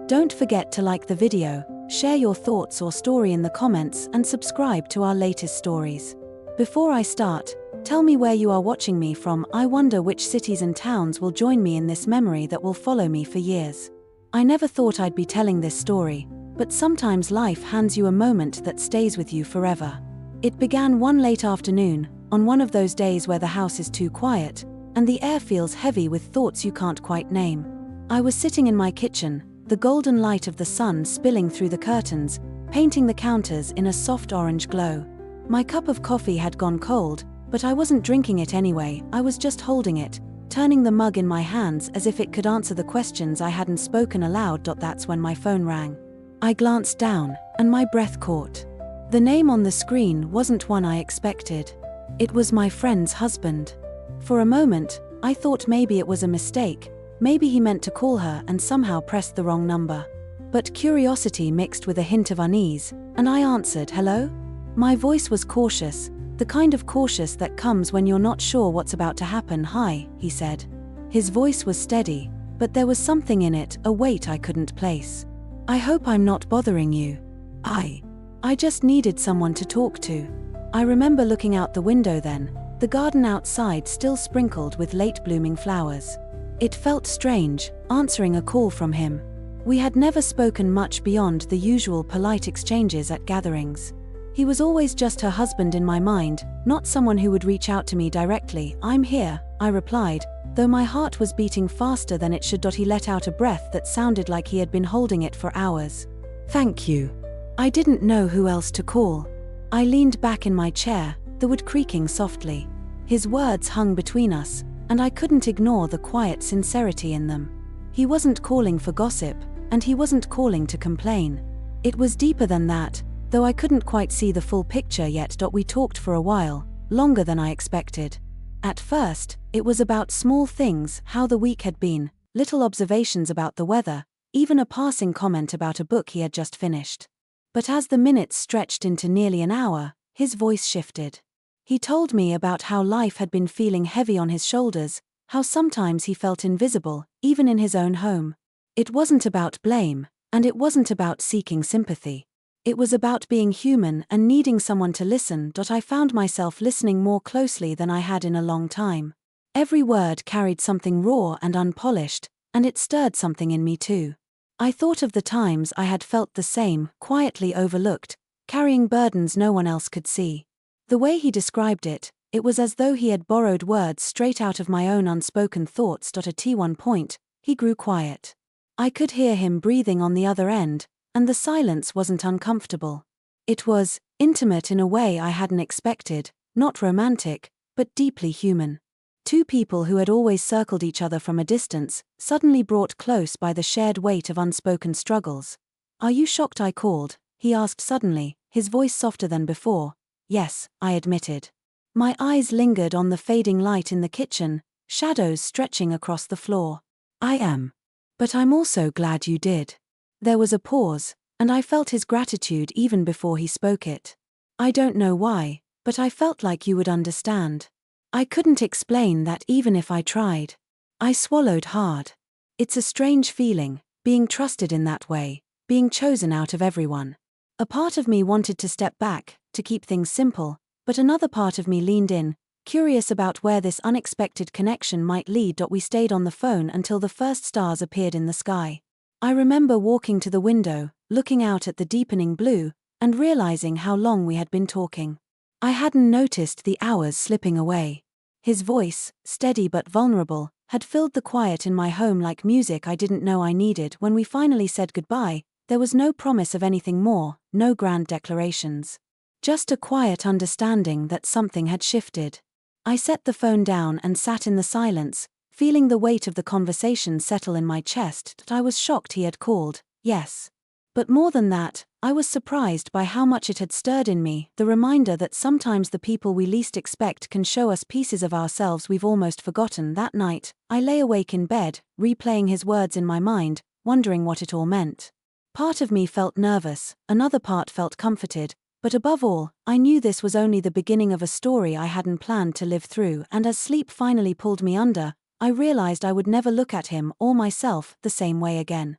Don't forget to like the video, share your thoughts or story in the comments, and subscribe to our latest stories. Before I start, tell me where you are watching me from. I wonder which cities and towns will join me in this memory that will follow me for years. I never thought I'd be telling this story, but sometimes life hands you a moment that stays with you forever. It began one late afternoon, on one of those days where the house is too quiet, and the air feels heavy with thoughts you can't quite name. I was sitting in my kitchen, the golden light of the sun spilling through the curtains, painting the counters in a soft orange glow. My cup of coffee had gone cold, but I wasn't drinking it anyway. I was just holding it, turning the mug in my hands as if it could answer the questions I hadn't spoken aloud. That's when my phone rang. I glanced down, and my breath caught. The name on the screen wasn't one I expected. It was my friend's husband. For a moment, I thought maybe it was a mistake. Maybe he meant to call her and somehow pressed the wrong number. But curiosity mixed with a hint of unease, and I answered, "Hello?" My voice was cautious, the kind of cautious that comes when you're not sure what's about to happen. "Hi," he said. His voice was steady, but there was something in it, a weight I couldn't place. "I hope I'm not bothering you. I just needed someone to talk to." I remember looking out the window then, the garden outside still sprinkled with late-blooming flowers. It felt strange, answering a call from him. We had never spoken much beyond the usual polite exchanges at gatherings. He was always just her husband in my mind, not someone who would reach out to me directly. "I'm here," I replied, though my heart was beating faster than it should. He let out a breath that sounded like he had been holding it for hours. "Thank you." I didn't know who else to call. I leaned back in my chair, the wood creaking softly. His words hung between us, and I couldn't ignore the quiet sincerity in them. He wasn't calling for gossip, and he wasn't calling to complain. It was deeper than that, though I couldn't quite see the full picture yet. We talked for a while, longer than I expected. At first, it was about small things, how the week had been, little observations about the weather, even a passing comment about a book he had just finished. But as the minutes stretched into nearly an hour, his voice shifted. He told me about how life had been feeling heavy on his shoulders, how sometimes he felt invisible, even in his own home. It wasn't about blame, and it wasn't about seeking sympathy. It was about being human and needing someone to listen. I found myself listening more closely than I had in a long time. Every word carried something raw and unpolished, and it stirred something in me too. I thought of the times I had felt the same, quietly overlooked, carrying burdens no one else could see. The way he described it, it was as though he had borrowed words straight out of my own unspoken thoughts. At one point, he grew quiet. I could hear him breathing on the other end, and the silence wasn't uncomfortable. It was intimate in a way I hadn't expected, not romantic, but deeply human. Two people who had always circled each other from a distance, suddenly brought close by the shared weight of unspoken struggles. "Are you shocked I called?" he asked suddenly, his voice softer than before. "Yes," I admitted. My eyes lingered on the fading light in the kitchen, shadows stretching across the floor. "I am. But I'm also glad you did." There was a pause, and I felt his gratitude even before he spoke it. "I don't know why, but I felt like you would understand." I couldn't explain that even if I tried. I swallowed hard. It's a strange feeling, being trusted in that way, being chosen out of everyone. A part of me wanted to step back, to keep things simple, but another part of me leaned in, curious about where this unexpected connection might lead. We stayed on the phone until the first stars appeared in the sky. I remember walking to the window, looking out at the deepening blue, and realizing how long we had been talking. I hadn't noticed the hours slipping away. His voice, steady but vulnerable, had filled the quiet in my home like music I didn't know I needed. When we finally said goodbye, there was no promise of anything more, no grand declarations. Just a quiet understanding that something had shifted. I set the phone down and sat in the silence, feeling the weight of the conversation settle in my chest. I was shocked he had called, yes. But more than that, I was surprised by how much it had stirred in me, the reminder that sometimes the people we least expect can show us pieces of ourselves we've almost forgotten. That night, I lay awake in bed, replaying his words in my mind, wondering what it all meant. Part of me felt nervous, another part felt comforted, but above all, I knew this was only the beginning of a story I hadn't planned to live through. And as sleep finally pulled me under, I realized I would never look at him or myself the same way again.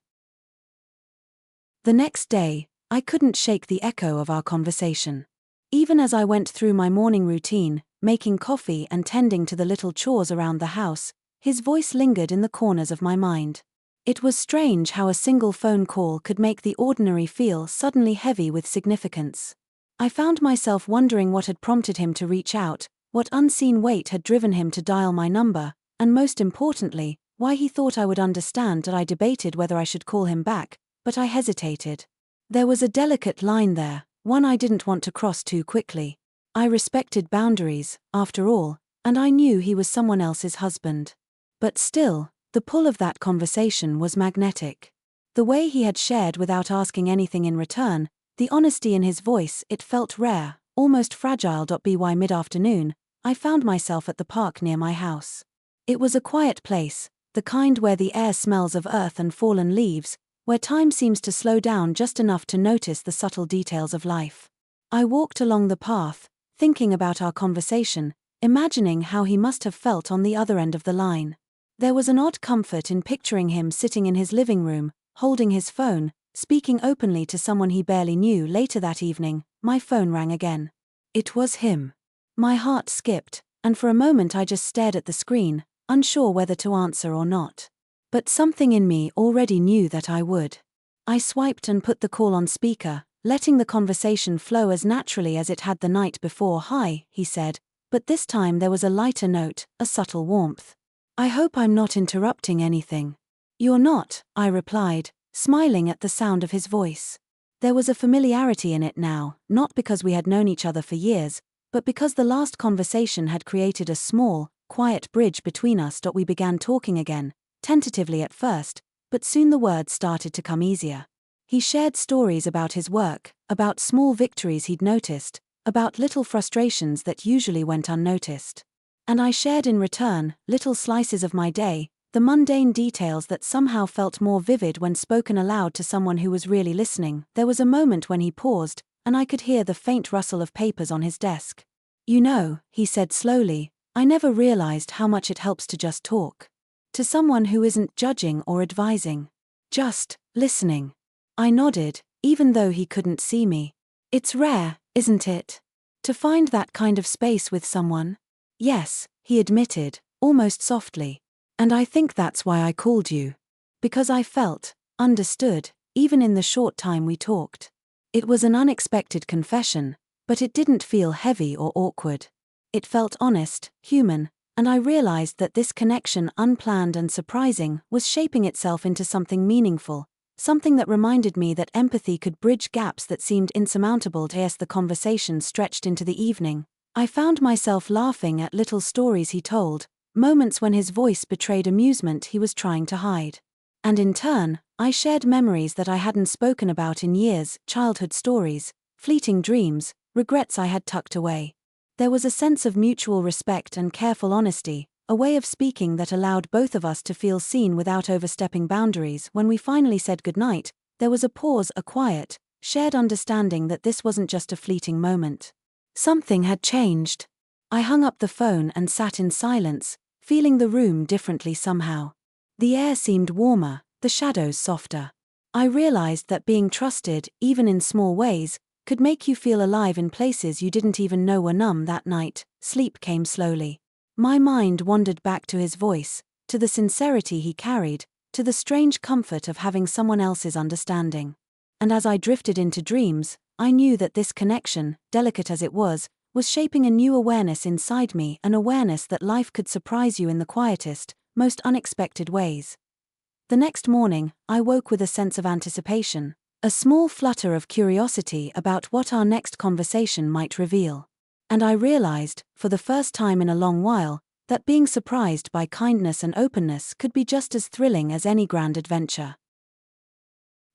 The next day, I couldn't shake the echo of our conversation. Even as I went through my morning routine, making coffee and tending to the little chores around the house, his voice lingered in the corners of my mind. It was strange how a single phone call could make the ordinary feel suddenly heavy with significance. I found myself wondering what had prompted him to reach out, what unseen weight had driven him to dial my number, and most importantly, why he thought I would understand that I debated whether I should call him back, but I hesitated. There was a delicate line there, one I didn't want to cross too quickly. I respected boundaries, after all, and I knew he was someone else's husband. But still, the pull of that conversation was magnetic. The way he had shared without asking anything in return, the honesty in his voice, it felt rare, almost fragile. By mid-afternoon, I found myself at the park near my house. It was a quiet place, the kind where the air smells of earth and fallen leaves, where time seems to slow down just enough to notice the subtle details of life. I walked along the path, thinking about our conversation, imagining how he must have felt on the other end of the line. There was an odd comfort in picturing him sitting in his living room, holding his phone, speaking openly to someone he barely knew. Later that evening, my phone rang again. It was him. My heart skipped, and for a moment I just stared at the screen, unsure whether to answer or not. But something in me already knew that I would. I swiped and put the call on speaker, letting the conversation flow as naturally as it had the night before. "Hi," he said, but this time there was a lighter note, a subtle warmth. "I hope I'm not interrupting anything." "You're not," I replied, smiling at the sound of his voice. There was a familiarity in it now, not because we had known each other for years, but because the last conversation had created a small, quiet bridge between us. We began talking again, tentatively at first, but soon the words started to come easier. He shared stories about his work, about small victories he'd noticed, about little frustrations that usually went unnoticed. And I shared in return, little slices of my day, the mundane details that somehow felt more vivid when spoken aloud to someone who was really listening. There was a moment when he paused, and I could hear the faint rustle of papers on his desk. "You know," he said slowly, "I never realized how much it helps to just talk. To someone who isn't judging or advising. Just listening." I nodded, even though he couldn't see me. "It's rare, isn't it? To find that kind of space with someone?" "Yes," he admitted, almost softly. "And I think that's why I called you. Because I felt understood, even in the short time we talked." It was an unexpected confession, but it didn't feel heavy or awkward. It felt honest, human, and I realized that this connection, unplanned and surprising, was shaping itself into something meaningful, something that reminded me that empathy could bridge gaps that seemed insurmountable. As the conversation stretched into the evening, I found myself laughing at little stories he told, moments when his voice betrayed amusement he was trying to hide. And in turn, I shared memories that I hadn't spoken about in years, childhood stories, fleeting dreams, regrets I had tucked away. There was a sense of mutual respect and careful honesty, a way of speaking that allowed both of us to feel seen without overstepping boundaries. When we finally said goodnight, there was a pause, a quiet, shared understanding that this wasn't just a fleeting moment. Something had changed. I hung up the phone and sat in silence, feeling the room differently somehow. The air seemed warmer, the shadows softer. I realized that being trusted, even in small ways, could make you feel alive in places you didn't even know were numb. That night, sleep came slowly. My mind wandered back to his voice, to the sincerity he carried, to the strange comfort of having someone else's understanding. And as I drifted into dreams, I knew that this connection, delicate as it was shaping a new awareness inside me, an awareness that life could surprise you in the quietest, most unexpected ways. The next morning, I woke with a sense of anticipation, a small flutter of curiosity about what our next conversation might reveal. And I realized, for the first time in a long while, that being surprised by kindness and openness could be just as thrilling as any grand adventure.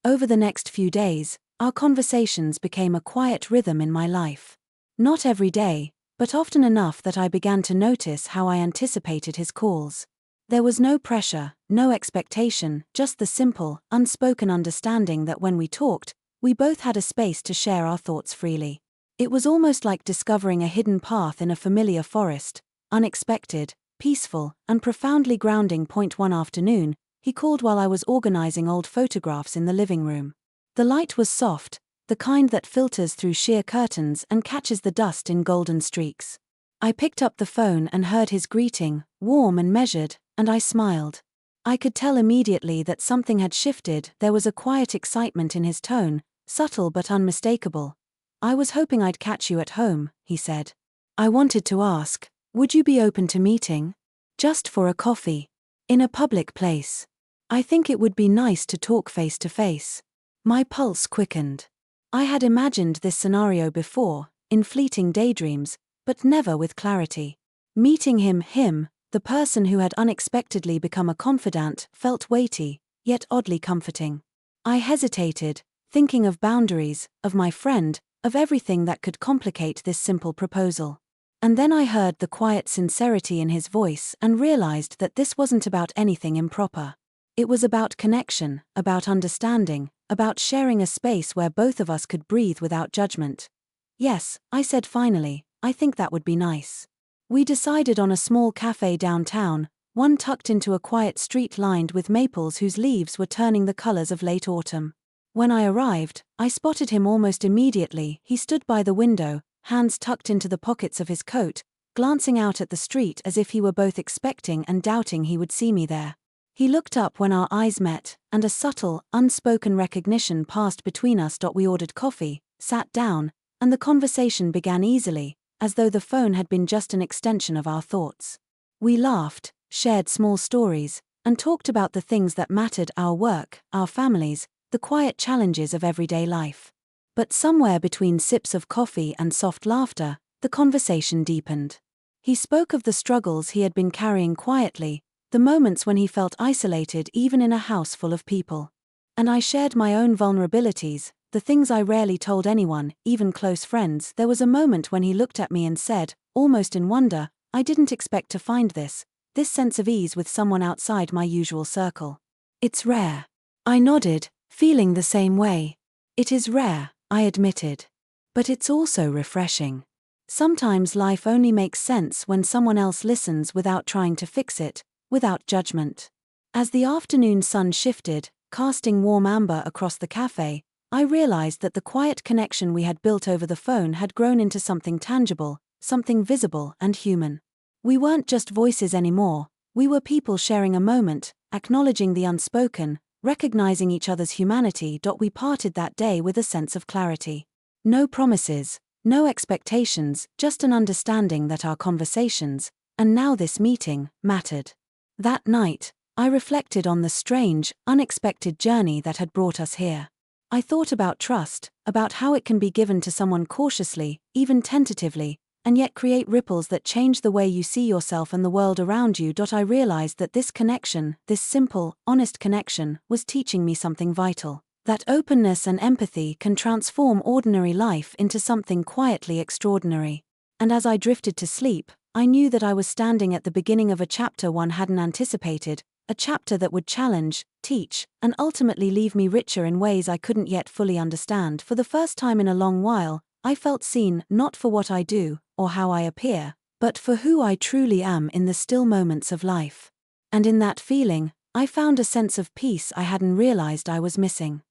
Over the next few days, our conversations became a quiet rhythm in my life. Not every day, but often enough that I began to notice how I anticipated his calls. There was no pressure, no expectation, just the simple, unspoken understanding that when we talked, we both had a space to share our thoughts freely. It was almost like discovering a hidden path in a familiar forest, unexpected, peaceful, and profoundly grounding. One afternoon, he called while I was organizing old photographs in the living room. The light was soft, the kind that filters through sheer curtains and catches the dust in golden streaks. I picked up the phone and heard his greeting, warm and measured, and I smiled. I could tell immediately that something had shifted. There was a quiet excitement in his tone, subtle but unmistakable. "I was hoping I'd catch you at home," he said. "I wanted to ask, would you be open to meeting? Just for a coffee. In a public place. I think it would be nice to talk face to face." My pulse quickened. I had imagined this scenario before, in fleeting daydreams, but never with clarity. Meeting him, the person who had unexpectedly become a confidant, felt weighty, yet oddly comforting. I hesitated, thinking of boundaries, of my friend, of everything that could complicate this simple proposal. And then I heard the quiet sincerity in his voice and realized that this wasn't about anything improper. It was about connection, about understanding, about sharing a space where both of us could breathe without judgment. "Yes," I said finally, "I think that would be nice." We decided on a small cafe downtown, one tucked into a quiet street lined with maples whose leaves were turning the colors of late autumn. When I arrived, I spotted him almost immediately. He stood by the window, hands tucked into the pockets of his coat, glancing out at the street as if he were both expecting and doubting he would see me there. He looked up when our eyes met, and a subtle, unspoken recognition passed between us. We ordered coffee, sat down, and the conversation began easily, as though the phone had been just an extension of our thoughts. We laughed, shared small stories, and talked about the things that mattered: our work, our families, the quiet challenges of everyday life. But somewhere between sips of coffee and soft laughter, the conversation deepened. He spoke of the struggles he had been carrying quietly, the moments when he felt isolated even in a house full of people. And I shared my own vulnerabilities, the things I rarely told anyone, even close friends. There was a moment when he looked at me and said, almost in wonder, "I didn't expect to find this sense of ease with someone outside my usual circle." "It's rare." I nodded, feeling the same way. "It is rare," I admitted. "But it's also refreshing. Sometimes life only makes sense when someone else listens without trying to fix it, without judgment." As the afternoon sun shifted, casting warm amber across the cafe, I realized that the quiet connection we had built over the phone had grown into something tangible, something visible and human. We weren't just voices anymore, we were people sharing a moment, acknowledging the unspoken, recognizing each other's humanity. We parted that day with a sense of clarity. No promises, no expectations, just an understanding that our conversations, and now this meeting, mattered. That night, I reflected on the strange, unexpected journey that had brought us here. I thought about trust, about how it can be given to someone cautiously, even tentatively, and yet create ripples that change the way you see yourself and the world around you. I realized that this connection, this simple, honest connection, was teaching me something vital. That openness and empathy can transform ordinary life into something quietly extraordinary. And as I drifted to sleep, I knew that I was standing at the beginning of a chapter one hadn't anticipated, a chapter that would challenge, teach, and ultimately leave me richer in ways I couldn't yet fully understand. For the first time in a long while, I felt seen, not for what I do, or how I appear, but for who I truly am in the still moments of life. And in that feeling, I found a sense of peace I hadn't realized I was missing.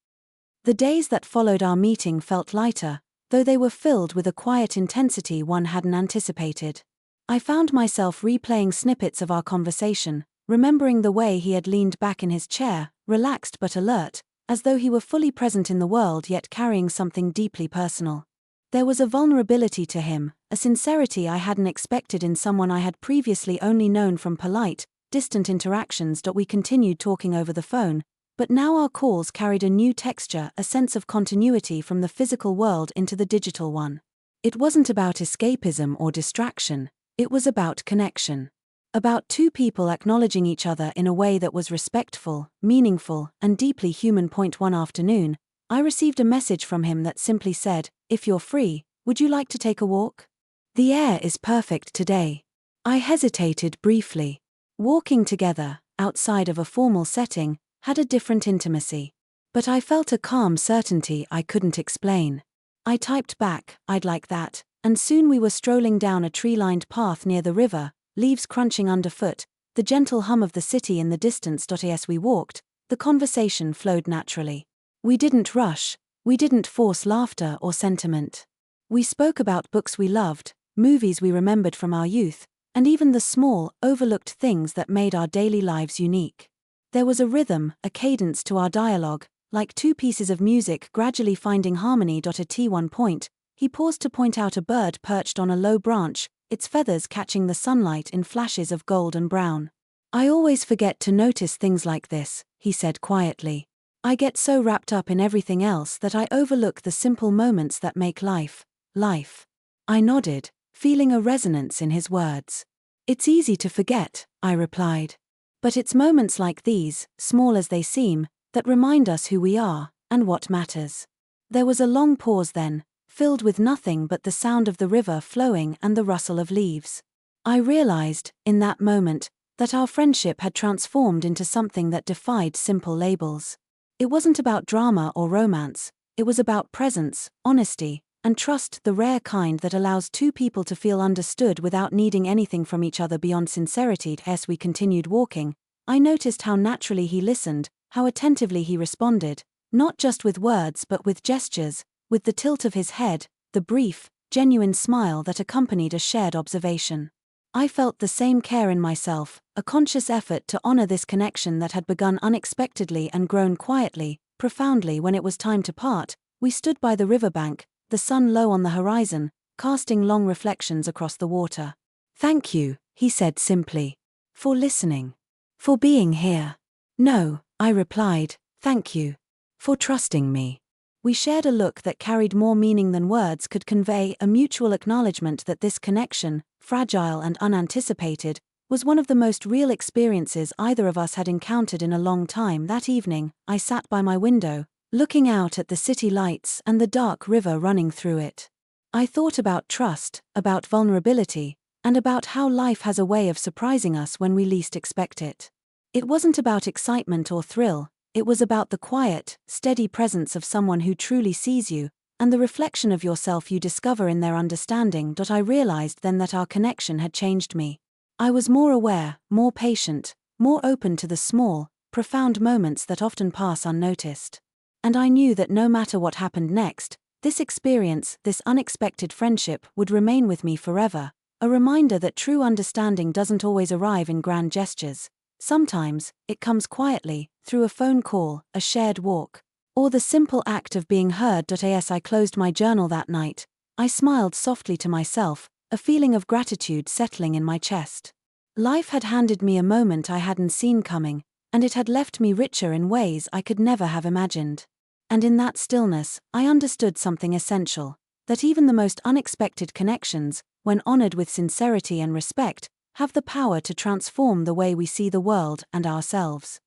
The days that followed our meeting felt lighter, though they were filled with a quiet intensity one hadn't anticipated. I found myself replaying snippets of our conversation, remembering the way he had leaned back in his chair, relaxed but alert, as though he were fully present in the world yet carrying something deeply personal. There was a vulnerability to him, a sincerity I hadn't expected in someone I had previously only known from polite, distant interactions. We continued talking over the phone, but now our calls carried a new texture, a sense of continuity from the physical world into the digital one. It wasn't about escapism or distraction, it was about connection. About two people acknowledging each other in a way that was respectful, meaningful, and deeply human. One afternoon, I received a message from him that simply said, "If you're free, would you like to take a walk? The air is perfect today." I hesitated briefly. Walking together, outside of a formal setting, had a different intimacy. But I felt a calm certainty I couldn't explain. I typed back, "I'd like that," and soon we were strolling down a tree-lined path near the river, leaves crunching underfoot, the gentle hum of the city in the distance. As we walked, the conversation flowed naturally. We didn't rush, we didn't force laughter or sentiment. We spoke about books we loved, movies we remembered from our youth, and even the small, overlooked things that made our daily lives unique. There was a rhythm, a cadence to our dialogue, like two pieces of music gradually finding harmony. At one point, he paused to point out a bird perched on a low branch, its feathers catching the sunlight in flashes of gold and brown. "I always forget to notice things like this," he said quietly. "I get so wrapped up in everything else that I overlook the simple moments that make life, life." I nodded, feeling a resonance in his words. "It's easy to forget," I replied. "But it's moments like these, small as they seem, that remind us who we are, and what matters." There was a long pause then, filled with nothing but the sound of the river flowing and the rustle of leaves. I realized, in that moment, that our friendship had transformed into something that defied simple labels. It wasn't about drama or romance, it was about presence, honesty, and trust, the rare kind that allows two people to feel understood without needing anything from each other beyond sincerity. As we continued walking, I noticed how naturally he listened, how attentively he responded, not just with words but with gestures, with the tilt of his head, the brief, genuine smile that accompanied a shared observation. I felt the same care in myself, a conscious effort to honor this connection that had begun unexpectedly and grown quietly, profoundly. When it was time to part, we stood by the riverbank, the sun low on the horizon, casting long reflections across the water. "Thank you," he said simply. "For listening. For being here." "No," I replied, "thank you. For trusting me." We shared a look that carried more meaning than words could convey, a mutual acknowledgement that this connection, fragile and unanticipated, was one of the most real experiences either of us had encountered in a long time. That evening, I sat by my window, looking out at the city lights and the dark river running through it. I thought about trust, about vulnerability, and about how life has a way of surprising us when we least expect it. It wasn't about excitement or thrill, it was about the quiet, steady presence of someone who truly sees you, and the reflection of yourself you discover in their understanding. I realized then that our connection had changed me. I was more aware, more patient, more open to the small, profound moments that often pass unnoticed. And I knew that no matter what happened next, this experience, this unexpected friendship, would remain with me forever, a reminder that true understanding doesn't always arrive in grand gestures. Sometimes, it comes quietly, through a phone call, a shared walk, or the simple act of being heard. As I closed my journal that night, I smiled softly to myself, a feeling of gratitude settling in my chest. Life had handed me a moment I hadn't seen coming, and it had left me richer in ways I could never have imagined. And in that stillness, I understood something essential, that even the most unexpected connections, when honored with sincerity and respect, have the power to transform the way we see the world and ourselves.